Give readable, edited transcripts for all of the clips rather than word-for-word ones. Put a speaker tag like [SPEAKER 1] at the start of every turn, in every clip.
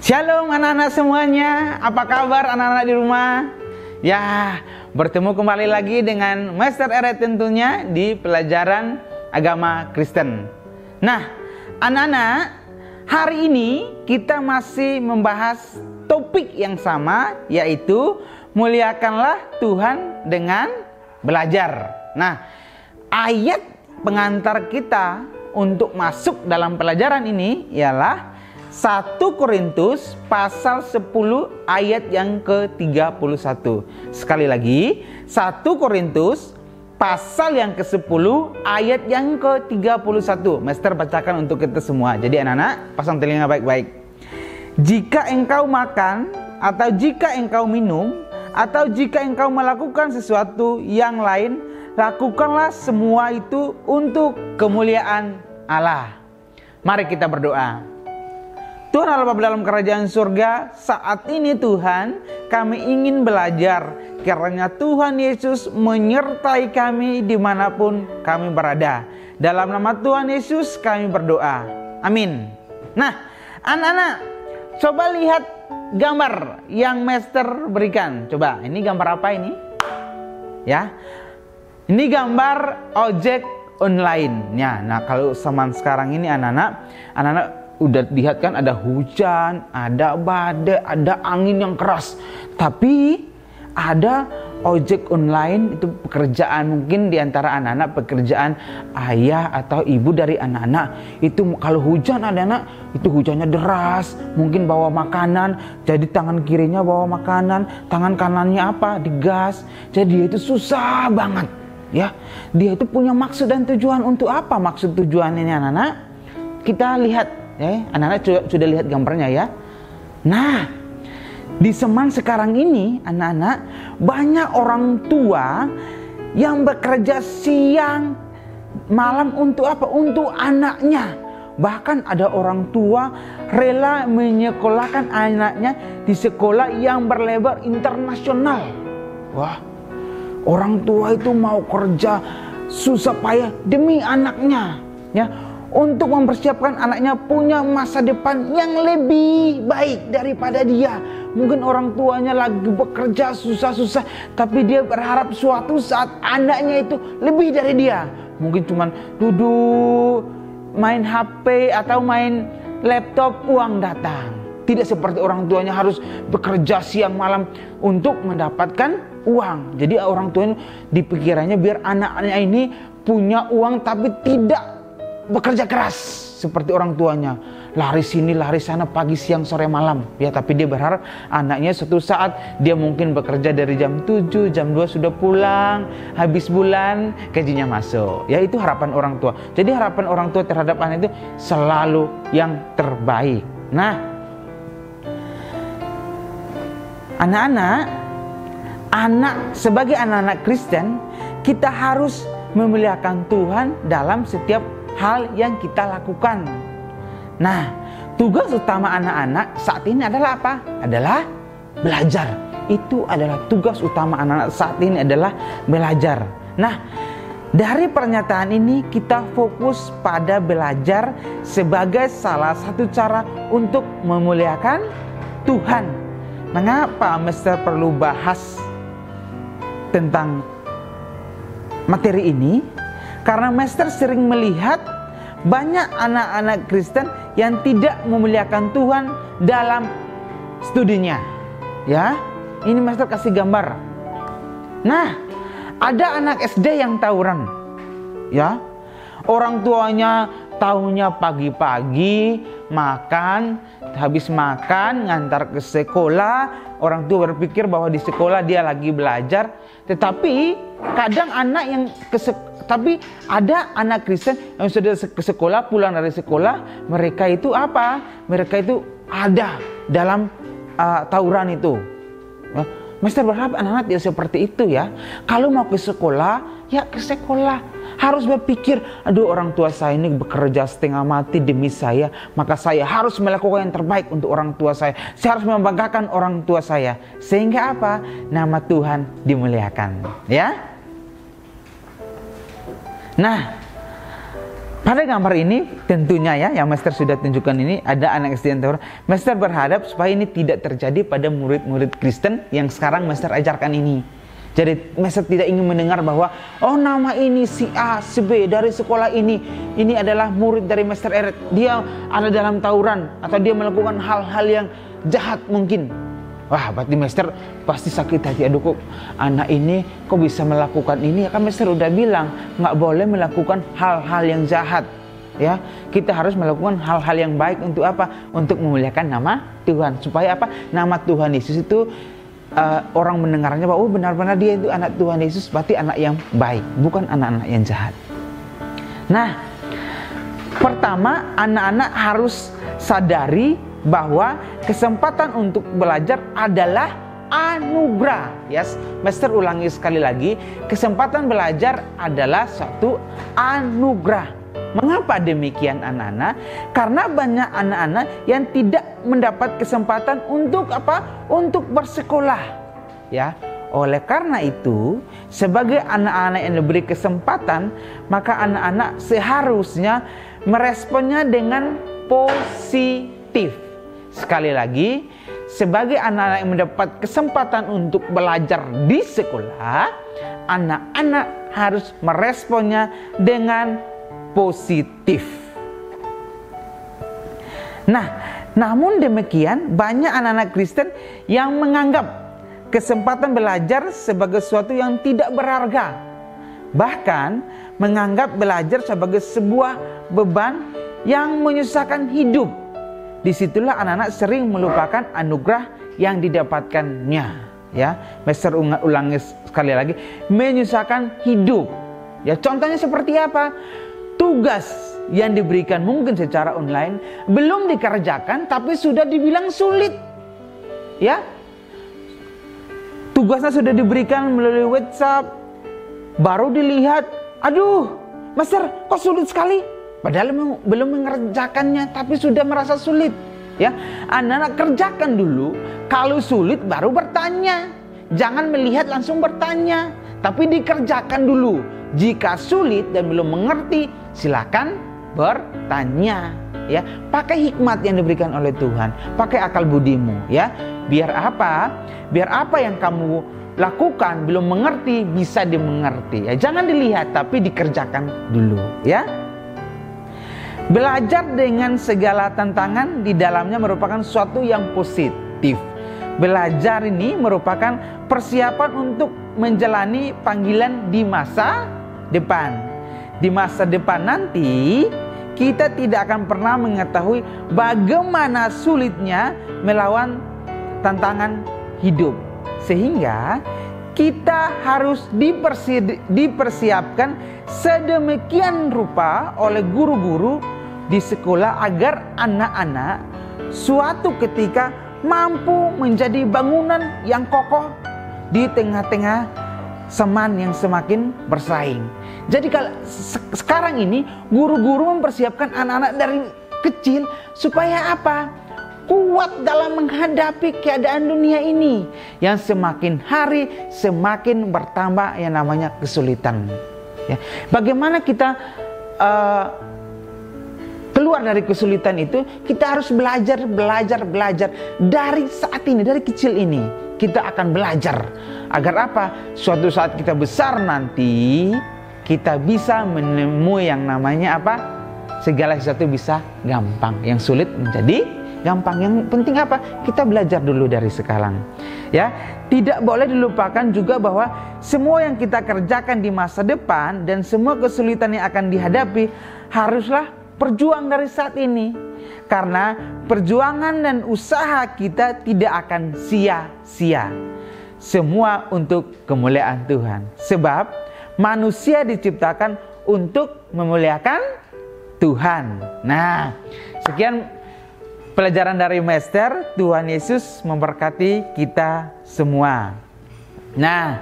[SPEAKER 1] Shalom anak-anak semuanya, apa kabar anak-anak di rumah? Ya, bertemu kembali lagi dengan Master Eret tentunya di pelajaran agama Kristen. Nah, anak-anak, hari ini kita masih membahas topik yang sama, yaitu muliakanlah Tuhan dengan belajar. Nah, ayat pengantar kita untuk masuk dalam pelajaran ini ialah 1 Korintus pasal 10 ayat yang ke-31. Sekali lagi, 1 Korintus pasal yang ke-10 ayat yang ke-31. Master bacakan untuk kita semua. Jadi anak-anak, pasang telinga baik-baik. Jika engkau makan, atau jika engkau minum, atau jika engkau melakukan sesuatu yang lain, lakukanlah semua itu untuk kemuliaan Allah. Mari kita berdoa. Tuhan Allah Bapa dalam kerajaan surga, saat ini Tuhan, kami ingin belajar karena Tuhan Yesus menyertai kami dimanapun kami berada. Dalam nama Tuhan Yesus kami berdoa. Amin. Nah, anak-anak, coba lihat gambar yang Master berikan. Coba, ini gambar apa ini? Ya, ini gambar ojek online. Ya, nah kalau zaman sekarang ini anak-anak udah lihat kan, ada hujan, ada badai, ada angin yang keras. Tapi ada ojek online, itu pekerjaan mungkin diantara anak-anak, pekerjaan ayah atau ibu dari anak-anak. Itu kalau hujan anak-anak, itu hujannya deras, mungkin bawa makanan, jadi tangan kirinya bawa makanan, tangan kanannya apa? Digas. Jadi dia itu susah banget. Ya, dia itu punya maksud dan tujuan. Untuk apa maksud tujuan ini anak-anak? Kita lihat. Anak-anak sudah lihat gambarnya ya. Nah, di zaman sekarang ini anak-anak, banyak orang tua yang bekerja siang malam untuk apa? Untuk anaknya. Bahkan ada orang tua rela menyekolahkan anaknya di sekolah yang berlevel internasional. Wah, orang tua itu mau kerja susah payah demi anaknya, ya, untuk mempersiapkan anaknya punya masa depan yang lebih baik daripada dia. Mungkin orang tuanya lagi bekerja susah-susah, tapi dia berharap suatu saat anaknya itu lebih dari dia. Mungkin cuman duduk, main HP atau main laptop, uang datang. Tidak seperti orang tuanya harus bekerja siang malam untuk mendapatkan uang. Jadi orang tuanya dipikirannya biar anaknya ini punya uang tapi tidak bekerja keras seperti orang tuanya, lari sini lari sana pagi siang sore malam, ya. Tapi dia berharap anaknya suatu saat dia mungkin bekerja dari jam 7, jam 2 sudah pulang, habis bulan gajinya masuk. Ya, itu harapan orang tua. Jadi harapan orang tua terhadap anak itu selalu yang terbaik. Nah, anak sebagai anak-anak Kristen, kita harus memuliakan Tuhan dalam setiap hal yang kita lakukan. Nah, tugas utama anak-anak saat ini adalah apa? Adalah belajar. Itu adalah tugas utama anak-anak saat ini, adalah belajar. Nah, dari pernyataan ini kita fokus pada belajar sebagai salah satu cara untuk memuliakan Tuhan. Mengapa Master perlu bahas tentang materi ini? Karena Master sering melihat banyak anak-anak Kristen yang tidak memuliakan Tuhan dalam studinya. Ya, ini Master kasih gambar. Nah, ada anak SD yang tawuran. Ya, orang tuanya tahunya pagi-pagi makan, habis makan ngantar ke sekolah. Orang tua berpikir bahwa di sekolah dia lagi belajar. Tetapi kadang anak yang tapi ada anak Kristen yang sudah ke sekolah, pulang dari sekolah, mereka itu apa? Mereka itu ada dalam tawuran itu. Master berharap anak-anak tidak seperti itu ya. Kalau mau ke sekolah, ya ke sekolah. Harus berpikir, aduh orang tua saya ini bekerja setengah mati demi saya, maka saya harus melakukan yang terbaik untuk orang tua saya. Saya harus membanggakan orang tua saya. Sehingga apa? Nama Tuhan dimuliakan. Ya. Nah, Pada gambar ini tentunya ya, yang Master sudah tunjukkan ini, ada anak SD yang terhormat. Master berharap supaya ini tidak terjadi pada murid-murid Kristen yang sekarang Master ajarkan ini. Jadi Master tidak ingin mendengar bahwa oh nama ini si A, si B dari sekolah ini adalah murid dari Master Eret, dia ada dalam tawuran atau dia melakukan hal-hal yang jahat mungkin. Wah, berarti Master pasti sakit hati. Aduh, kok anak ini kok bisa melakukan ini? Ya kan Master udah bilang nggak boleh melakukan hal-hal yang jahat. Ya, kita harus melakukan hal-hal yang baik untuk apa? Untuk memuliakan nama Tuhan. Supaya apa? Nama Tuhan Yesus itu orang mendengarnya bahwa oh benar-benar dia itu anak Tuhan Yesus, berarti anak yang baik, bukan anak-anak yang jahat. Nah, pertama anak-anak harus sadari bahwa kesempatan untuk belajar adalah anugerah. Yes, Master ulangi sekali lagi, kesempatan belajar adalah suatu anugerah. Mengapa demikian anak-anak? Karena banyak anak-anak yang tidak mendapat kesempatan untuk apa? Untuk bersekolah. Ya, oleh karena itu, sebagai anak-anak yang diberi kesempatan, maka anak-anak seharusnya meresponnya dengan positif. Sekali lagi, sebagai anak-anak yang mendapat kesempatan untuk belajar di sekolah, anak-anak harus meresponnya dengan positif. Nah, namun demikian banyak anak-anak Kristen yang menganggap kesempatan belajar sebagai sesuatu yang tidak berharga. Bahkan menganggap belajar sebagai sebuah beban yang menyusahkan hidup. Disitulah anak-anak sering melupakan anugerah yang didapatkannya. Ya, Master ulangi sekali lagi, menyusahkan hidup. Ya, contohnya seperti apa? Tugas yang diberikan mungkin secara online belum dikerjakan, tapi sudah dibilang sulit. Ya, tugasnya sudah diberikan melalui WhatsApp, baru dilihat, aduh, Master kok sulit sekali. Padahal belum mengerjakannya, tapi sudah merasa sulit. Ya, anak-anak kerjakan dulu. Kalau sulit baru bertanya. Jangan melihat langsung bertanya, tapi dikerjakan dulu. Jika sulit dan belum mengerti, silakan bertanya. Ya, pakai hikmat yang diberikan oleh Tuhan, pakai akal budimu. Ya, biar apa? Biar apa yang kamu lakukan belum mengerti bisa dimengerti. Ya, jangan dilihat, tapi dikerjakan dulu. Ya. Belajar dengan segala tantangan di dalamnya merupakan sesuatu yang positif. Belajar ini merupakan persiapan untuk menjalani panggilan di masa depan. Di masa depan nanti, kita tidak akan pernah mengetahui bagaimana sulitnya melawan tantangan hidup. Sehingga kita harus dipersiapkan sedemikian rupa oleh guru-guru di sekolah agar anak-anak suatu ketika mampu menjadi bangunan yang kokoh di tengah-tengah zaman yang semakin bersaing. Jadi kalau sekarang ini guru-guru mempersiapkan anak-anak dari kecil supaya apa? Kuat dalam menghadapi keadaan dunia ini yang semakin hari semakin bertambah yang namanya kesulitan. Ya. Bagaimana kita keluar dari kesulitan itu? Kita harus belajar dari saat ini, dari kecil ini. Kita akan belajar agar apa? Suatu saat kita besar nanti kita bisa menemui yang namanya apa? Segala sesuatu bisa gampang, yang sulit menjadi gampang. Yang penting apa? Kita belajar dulu dari sekarang. Ya, tidak boleh dilupakan juga bahwa semua yang kita kerjakan di masa depan dan semua kesulitan yang akan dihadapi haruslah berjuang dari saat ini. Karena perjuangan dan usaha kita tidak akan sia-sia. Semua untuk kemuliaan Tuhan. Sebab manusia diciptakan untuk memuliakan Tuhan. Nah, sekian pelajaran dari Master. Tuhan Yesus memberkati kita semua. Nah,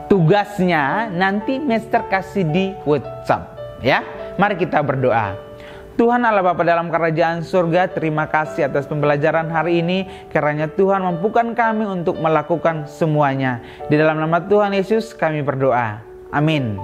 [SPEAKER 1] tugasnya nanti Master kasih di WhatsApp. Ya, mari kita berdoa. Tuhan Allah Bapa dalam kerajaan surga, terima kasih atas pembelajaran hari ini. Kiranya Tuhan mampukan kami untuk melakukan semuanya. Di dalam nama Tuhan Yesus kami berdoa. Amin.